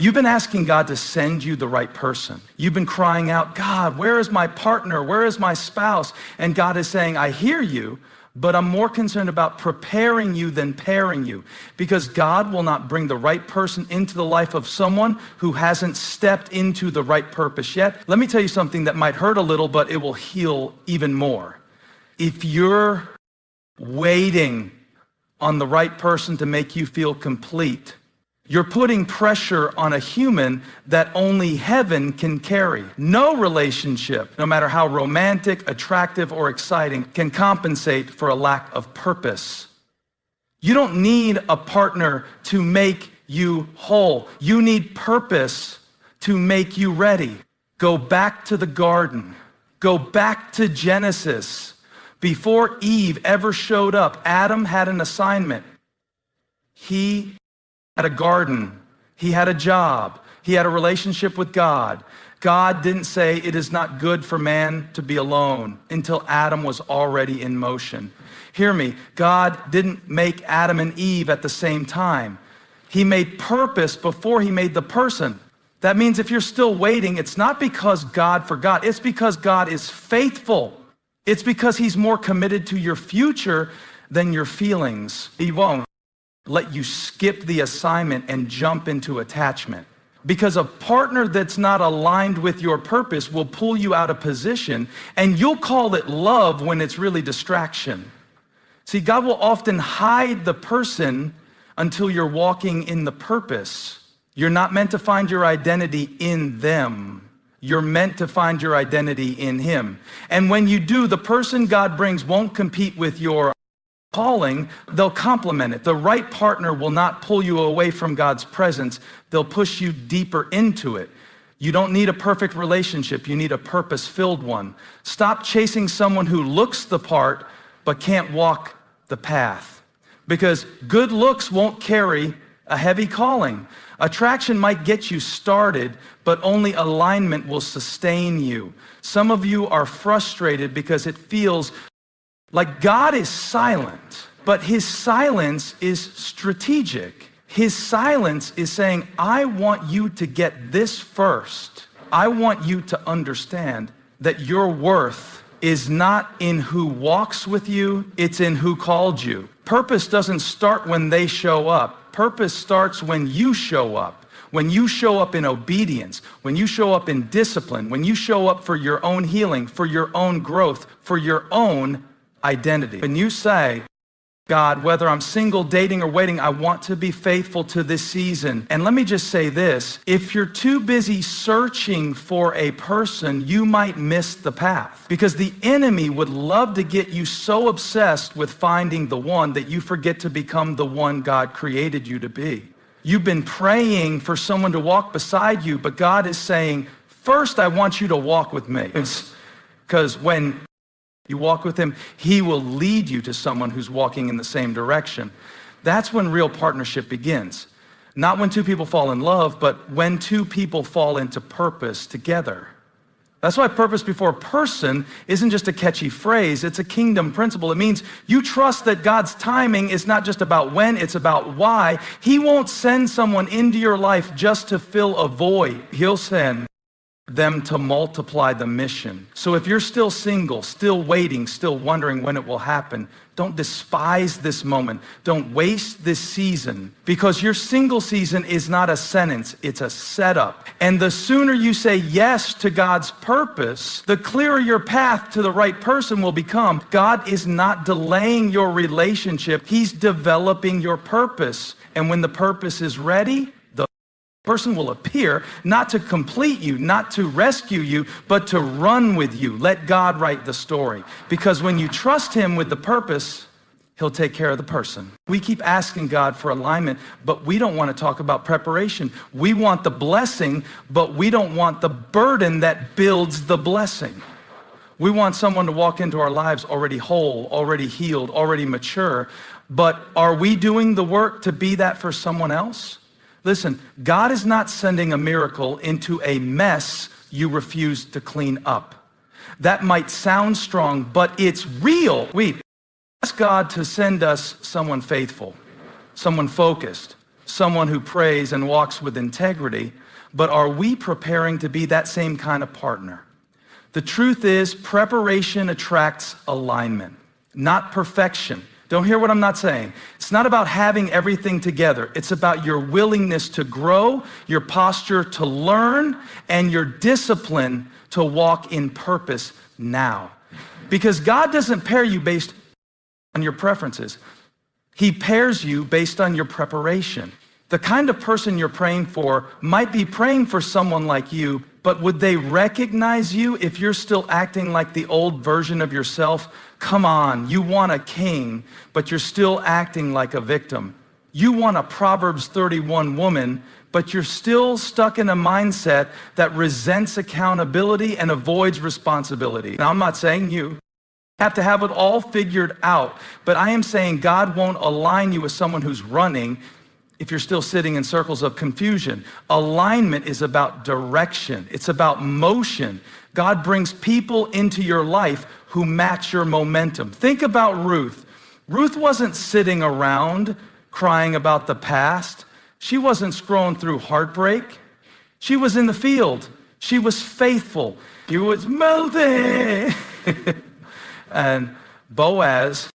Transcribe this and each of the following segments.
You've been asking God to send you the right person. You've been crying out, God, where is my partner? Where is my spouse? And God is saying, I hear you, but I'm more concerned about preparing you than pairing you, because God will not bring the right person into the life of someone who hasn't stepped into the right purpose yet. Let me tell you something that might hurt a little, but it will heal even more. If you're waiting on the right person to make you feel complete, you're putting pressure on a human that only heaven can carry. No relationship, no matter how romantic, attractive, or exciting, can compensate for a lack of purpose. You don't need a partner to make you whole. You need purpose to make you ready. Go back to the garden. Go back to Genesis. Before Eve ever showed up, Adam had an assignment. He had a garden, he had a job, he had a relationship with God. God didn't say it is not good for man to be alone until Adam was already in motion. Hear me, God didn't make Adam and Eve at the same time. He made purpose before he made the person. That means if you're still waiting, it's not because God forgot, it's because God is faithful. It's because he's more committed to your future than your feelings. He won't let you skip the assignment and jump into attachment. Because a partner that's not aligned with your purpose will pull you out of position, and you'll call it love when it's really distraction. See, God will often hide the person until you're walking in the purpose. You're not meant to find your identity in them. You're meant to find your identity in him. And when you do, the person God brings won't compete with your calling, they'll complement it. The right partner will not pull you away from God's presence. They'll push you deeper into it. You don't need a perfect relationship. You need a purpose-filled one. Stop chasing someone who looks the part but can't walk the path. Because good looks won't carry a heavy calling. Attraction might get you started, but only alignment will sustain you. Some of you are frustrated because it feels like God is silent, but his silence is strategic. His silence is saying, I want you to get this first. I want you to understand that your worth is not in who walks with you, it's in who called you. Purpose doesn't start when they show up. Purpose starts when you show up. When you show up in obedience, when you show up in discipline, when you show up for your own healing, for your own growth, for your own identity. When you say, God, whether I'm single, dating, or waiting, I want to be faithful to this season. And let me just say this, if you're too busy searching for a person, you might miss the path. Because the enemy would love to get you so obsessed with finding the one that you forget to become the one God created you to be. You've been praying for someone to walk beside you, but God is saying, first, I want you to walk with me. Because when you walk with him, he will lead you to someone who's walking in the same direction. That's when real partnership begins. Not when two people fall in love, but when two people fall into purpose together. That's why purpose before person isn't just a catchy phrase, it's a kingdom principle. It means you trust that God's timing is not just about when, it's about why. He won't send someone into your life just to fill a void. He'll send them to multiply the mission. So if you're still single, still waiting, still wondering when it will happen, don't despise this moment. Don't waste this season, because your single season is not a sentence, it's a setup. And the sooner you say yes to God's purpose, the clearer your path to the right person will become. God is not delaying your relationship, he's developing your purpose. And when the purpose is ready, person will appear, not to complete you, not to rescue you, but to run with you. Let God write the story. Because when you trust him with the purpose, he'll take care of the person. We keep asking God for alignment, but we don't want to talk about preparation. We want the blessing, but we don't want the burden that builds the blessing. We want someone to walk into our lives already whole, already healed, already mature. But are we doing the work to be that for someone else? Listen, God is not sending a miracle into a mess you refuse to clean up. That might sound strong, but it's real. We ask God to send us someone faithful, someone focused, someone who prays and walks with integrity, but are we preparing to be that same kind of partner? The truth is, preparation attracts alignment, not perfection. Don't hear what I'm not saying. It's not about having everything together. It's about your willingness to grow, your posture to learn, and your discipline to walk in purpose now. Because God doesn't pair you based on your preferences. He pairs you based on your preparation. The kind of person you're praying for might be praying for someone like you, but would they recognize you if you're still acting like the old version of yourself? Come on, you want a king, but you're still acting like a victim. You want a Proverbs 31 woman, but you're still stuck in a mindset that resents accountability and avoids responsibility. Now, I'm not saying you have to have it all figured out, but I am saying God won't align you with someone who's running if you're still sitting in circles of confusion. Alignment is about direction. It's about motion. God brings people into your life who match your momentum. Think about Ruth. Ruth wasn't sitting around crying about the past. She wasn't scrolling through heartbreak. She was in the field. She was faithful. She was melting. And Boaz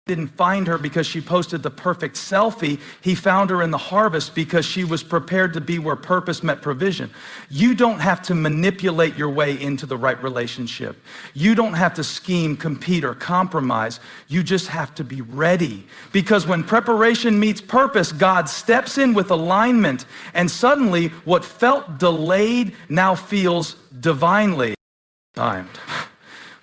didn't find her because she posted the perfect selfie. He found her in the harvest because she was prepared to be where purpose met provision. You don't have to manipulate your way into the right relationship. You don't have to scheme, compete, or compromise. You just have to be ready. Because when preparation meets purpose, God steps in with alignment, and suddenly what felt delayed now feels divinely timed.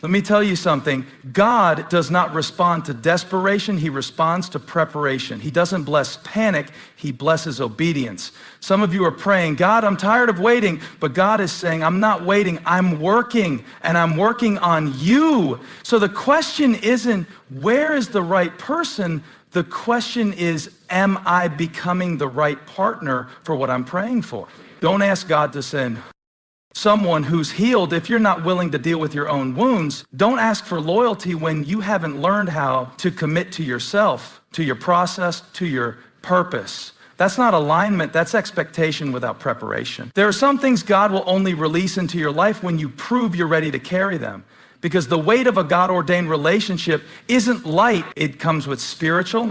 Let me tell you something. God does not respond to desperation. He responds to preparation. He doesn't bless panic. He blesses obedience. Some of you are praying, God, I'm tired of waiting. But God is saying, I'm not waiting. I'm working, and I'm working on you. So the question isn't, where is the right person? The question is, am I becoming the right partner for what I'm praying for? Don't ask God to send someone who's healed if you're not willing to deal with your own wounds. Don't ask for loyalty when you haven't learned how to commit to yourself, to your process, to your purpose. That's not alignment, that's expectation without preparation. There are some things God will only release into your life when you prove you're ready to carry them. Because the weight of a God-ordained relationship isn't light. It comes with spiritual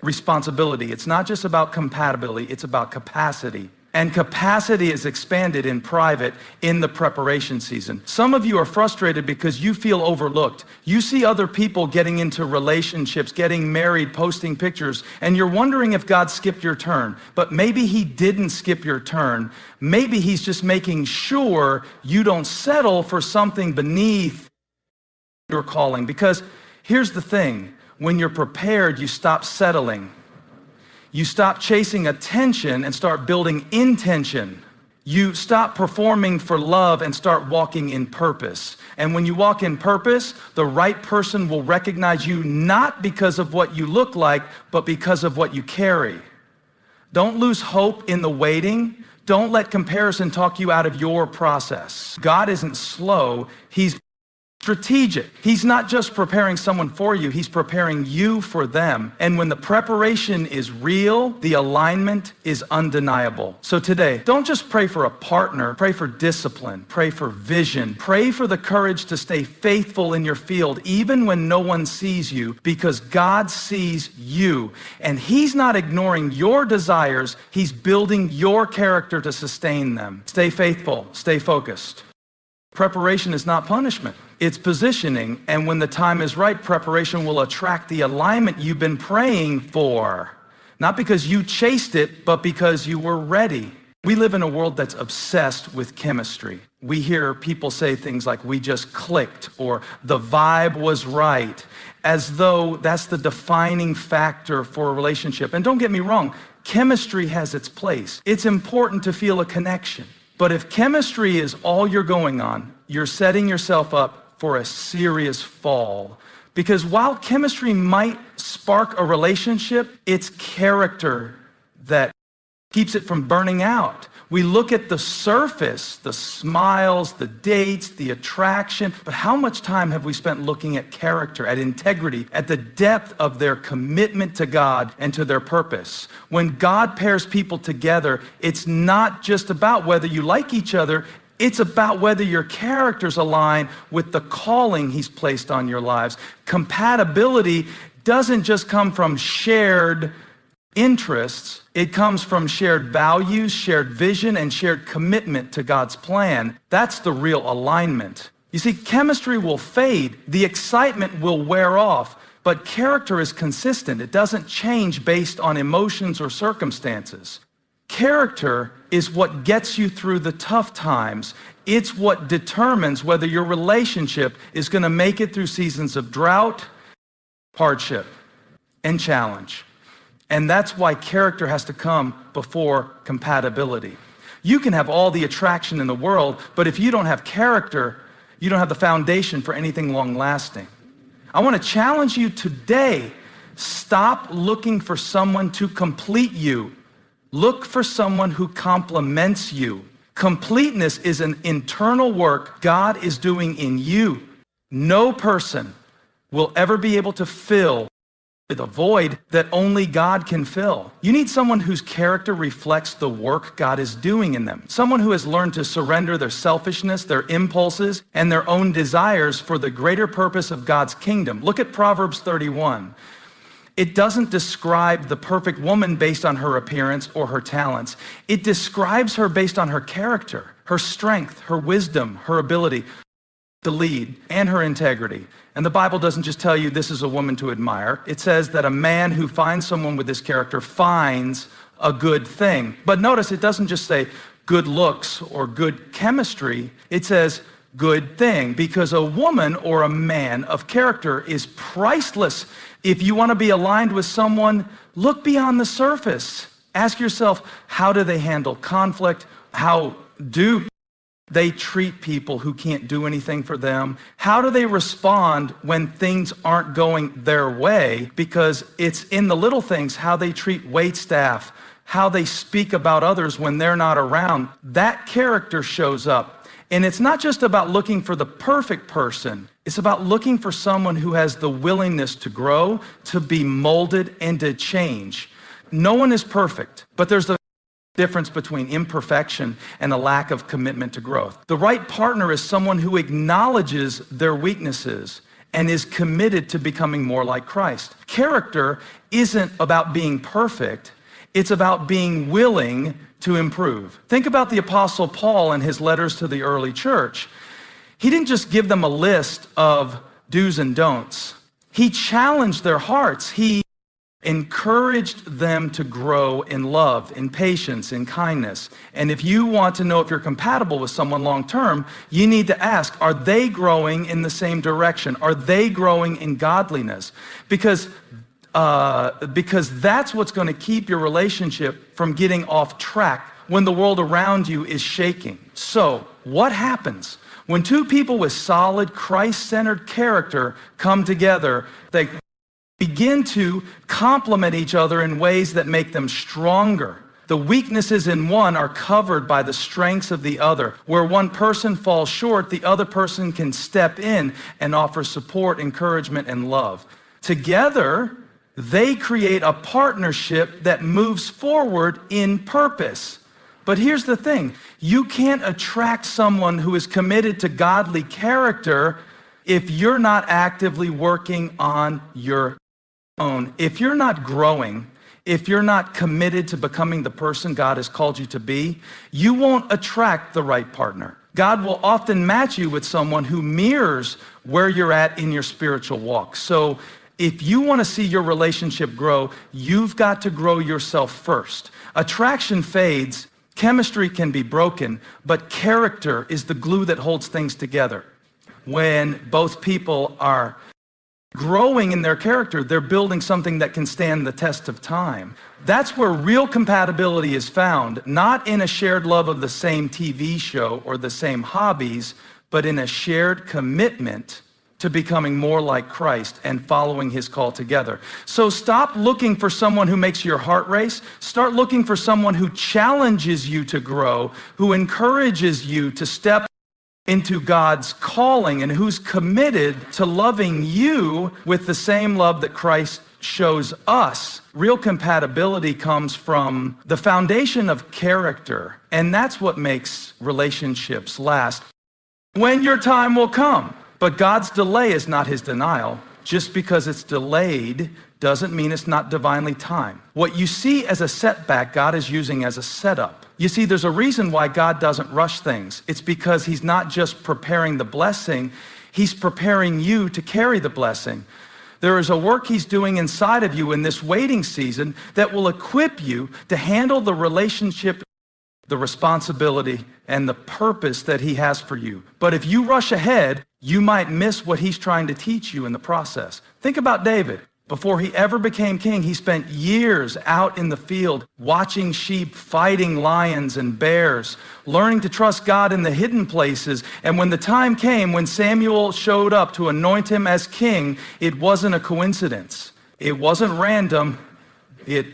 responsibility. It's not just about compatibility, it's about capacity. And capacity is expanded in private in the preparation season. Some of you are frustrated because you feel overlooked. You see other people getting into relationships, getting married, posting pictures, and you're wondering if God skipped your turn. But maybe he didn't skip your turn. Maybe he's just making sure you don't settle for something beneath your calling. Because here's the thing, when you're prepared, you stop settling. You stop chasing attention and start building intention. You stop performing for love and start walking in purpose. And when you walk in purpose, the right person will recognize you not because of what you look like, but because of what you carry. Don't lose hope in the waiting. Don't let comparison talk you out of your process. God isn't slow, he's strategic. He's not just preparing someone for you, he's preparing you for them. And when the preparation is real, the alignment is undeniable. So today, don't just pray for a partner, pray for discipline, pray for vision, pray for the courage to stay faithful in your field, even when no one sees you, because God sees you. And he's not ignoring your desires, he's building your character to sustain them. Stay faithful, stay focused. Preparation is not punishment. It's positioning, and when the time is right, preparation will attract the alignment you've been praying for. Not because you chased it, but because you were ready. We live in a world that's obsessed with chemistry. We hear people say things like, we just clicked, or the vibe was right, as though that's the defining factor for a relationship. And don't get me wrong, chemistry has its place. It's important to feel a connection. But if chemistry is all you're going on, you're setting yourself up for a serious fall. Because while chemistry might spark a relationship, it's character that keeps it from burning out. We look at the surface, the smiles, the dates, the attraction, but how much time have we spent looking at character, at integrity, at the depth of their commitment to God and to their purpose? When God pairs people together, it's not just about whether you like each other, it's about whether your characters align with the calling He's placed on your lives. Compatibility doesn't just come from shared interests, it comes from shared values, shared vision, and shared commitment to God's plan. That's the real alignment. You see, chemistry will fade, the excitement will wear off, but character is consistent. It doesn't change based on emotions or circumstances. Character is what gets you through the tough times. It's what determines whether your relationship is going to make it through seasons of drought, hardship, and challenge. And that's why character has to come before compatibility. You can have all the attraction in the world, but if you don't have character, you don't have the foundation for anything long-lasting. I want to challenge you today. Stop looking for someone to complete you. Look for someone who complements you. Completeness is an internal work God is doing in you. No person will ever be able to fill the void that only God can fill. You need someone whose character reflects the work God is doing in them. Someone who has learned to surrender their selfishness, their impulses, and their own desires for the greater purpose of God's kingdom. Look at Proverbs 31. It doesn't describe the perfect woman based on her appearance or her talents. It describes her based on her character, her strength, her wisdom, her ability to lead, and her integrity. And the Bible doesn't just tell you this is a woman to admire. It says that a man who finds someone with this character finds a good thing. But notice it doesn't just say good looks or good chemistry. It says good thing, because a woman or a man of character is priceless. If you want to be aligned with someone, look beyond the surface. Ask yourself, how do they handle conflict? How do they treat people who can't do anything for them? How do they respond when things aren't going their way? Because it's in the little things, how they treat wait staff, how they speak about others when they're not around. That character shows up. And it's not just about looking for the perfect person. It's about looking for someone who has the willingness to grow, to be molded, and to change. No one is perfect, but there's the difference between imperfection and a lack of commitment to growth. The right partner is someone who acknowledges their weaknesses and is committed to becoming more like Christ. Character isn't about being perfect. It's about being willing to improve. Think about the Apostle Paul and his letters to the early church. He didn't just give them a list of do's and don'ts. He challenged their hearts. He encouraged them to grow in love, in patience, in kindness. And if you want to know if you're compatible with someone long term, you need to ask, are they growing in the same direction? Are they growing in godliness? Because that's what's going to keep your relationship from getting off track when the world around you is shaking. So, what happens when two people with solid, Christ-centered character come together? They begin to complement each other in ways that make them stronger. The weaknesses in one are covered by the strengths of the other. Where one person falls short, the other person can step in and offer support, encouragement, and love. Together, they create a partnership that moves forward in purpose. But here's the thing, you can't attract someone who is committed to godly character if you're not actively working on your own. If you're not growing, if you're not committed to becoming the person God has called you to be, you won't attract the right partner. God will often match you with someone who mirrors where you're at in your spiritual walk. So if you want to see your relationship grow, you've got to grow yourself first. Attraction fades, chemistry can be broken, but character is the glue that holds things together. When both people are growing in their character, they're building something that can stand the test of time. That's where real compatibility is found, not in a shared love of the same TV show or the same hobbies, but in a shared commitment to becoming more like Christ and following his call together. So stop looking for someone who makes your heart race. Start looking for someone who challenges you to grow, who encourages you to step into God's calling, and who's committed to loving you with the same love that Christ shows us. Real compatibility comes from the foundation of character, and that's what makes relationships last. When your time will come, but God's delay is not his denial. Just because it's delayed doesn't mean it's not divinely timed. What you see as a setback, God is using as a setup. You see, there's a reason why God doesn't rush things. It's because he's not just preparing the blessing, he's preparing you to carry the blessing. There is a work he's doing inside of you in this waiting season that will equip you to handle the relationship, the responsibility, and the purpose that he has for you. But if you rush ahead, you might miss what he's trying to teach you in the process. Think about David. Before he ever became king, he spent years out in the field watching sheep, fighting lions and bears, learning to trust God in the hidden places. And when the time came, when Samuel showed up to anoint him as king, it wasn't a coincidence. It wasn't random. It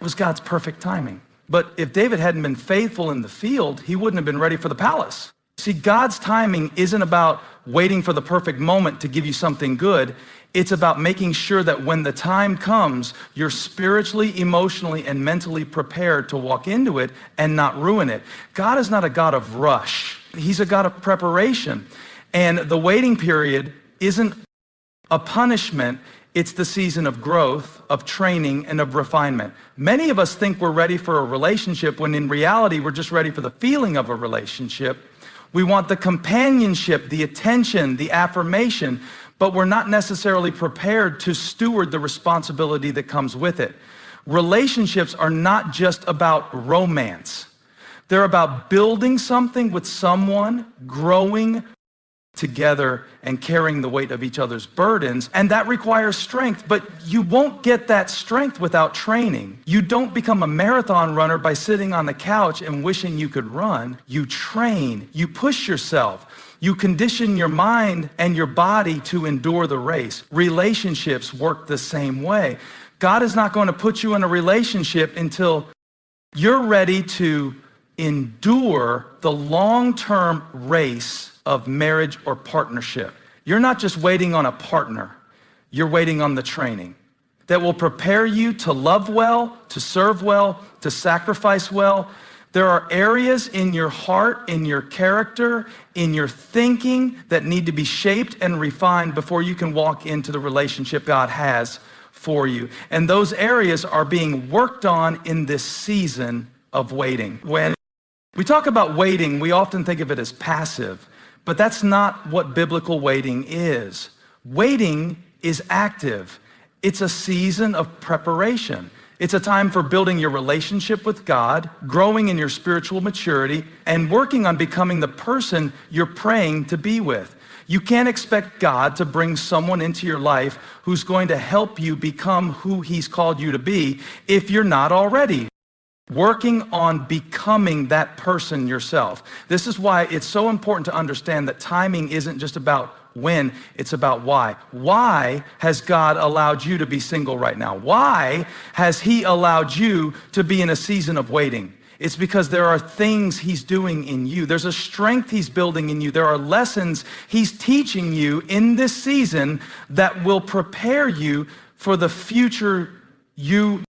was God's perfect timing. But if David hadn't been faithful in the field, he wouldn't have been ready for the palace. See, God's timing isn't about waiting for the perfect moment to give you something good. It's about making sure that when the time comes, you're spiritually, emotionally, and mentally prepared to walk into it and not ruin it. God is not a God of rush. He's a God of preparation. And the waiting period isn't a punishment. It's the season of growth, of training, and of refinement. Many of us think we're ready for a relationship when in reality, we're just ready for the feeling of a relationship. We want the companionship, the attention, the affirmation, but we're not necessarily prepared to steward the responsibility that comes with it. Relationships are not just about romance. They're about building something with someone, growing together and carrying the weight of each other's burdens, and that requires strength, but you won't get that strength without training. You don't become a marathon runner by sitting on the couch and wishing you could run. You train, you push yourself, you condition your mind and your body to endure the race. Relationships work the same way. God is not going to put you in a relationship until you're ready to endure the long-term race of marriage or partnership. You're not just waiting on a partner, you're waiting on the training that will prepare you to love well, to serve well, to sacrifice well. There are areas in your heart, in your character, in your thinking that need to be shaped and refined before you can walk into the relationship God has for you. And those areas are being worked on in this season of waiting. When we talk about waiting, we often think of it as passive. But that's not what biblical waiting is. Waiting is active. It's a season of preparation. It's a time for building your relationship with God, growing in your spiritual maturity, and working on becoming the person you're praying to be with. You can't expect God to bring someone into your life who's going to help you become who he's called you to be if you're not already working on becoming that person yourself. This is why it's so important to understand that timing isn't just about when, it's about why. Why has God allowed you to be single right now? Why has he allowed you to be in a season of waiting? It's because there are things he's doing in you. There's a strength he's building in you. There are lessons he's teaching you in this season that will prepare you for the future you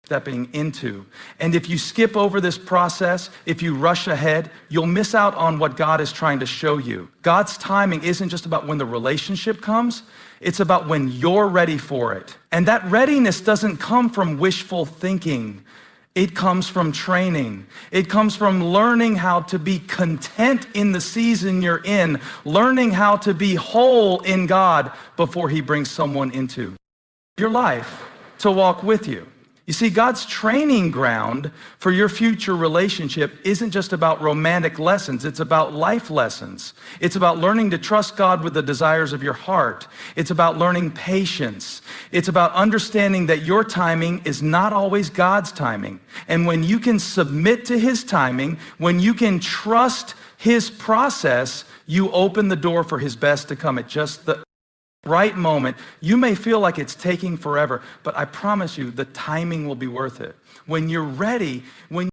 stepping into. And if you skip over this process, if you rush ahead, you'll miss out on what God is trying to show you. God's timing isn't just about when the relationship comes, it's about when you're ready for it. And that readiness doesn't come from wishful thinking. It comes from training. It comes from learning how to be content in the season you're in, learning how to be whole in God before he brings someone into your life to walk with you. You see, God's training ground for your future relationship isn't just about romantic lessons. It's about life lessons. It's about learning to trust God with the desires of your heart. It's about learning patience. It's about understanding that your timing is not always God's timing. And when you can submit to his timing, when you can trust his process, you open the door for his best to come at just the right moment. You may feel like it's taking forever, but I promise you the timing will be worth it. When you're ready, when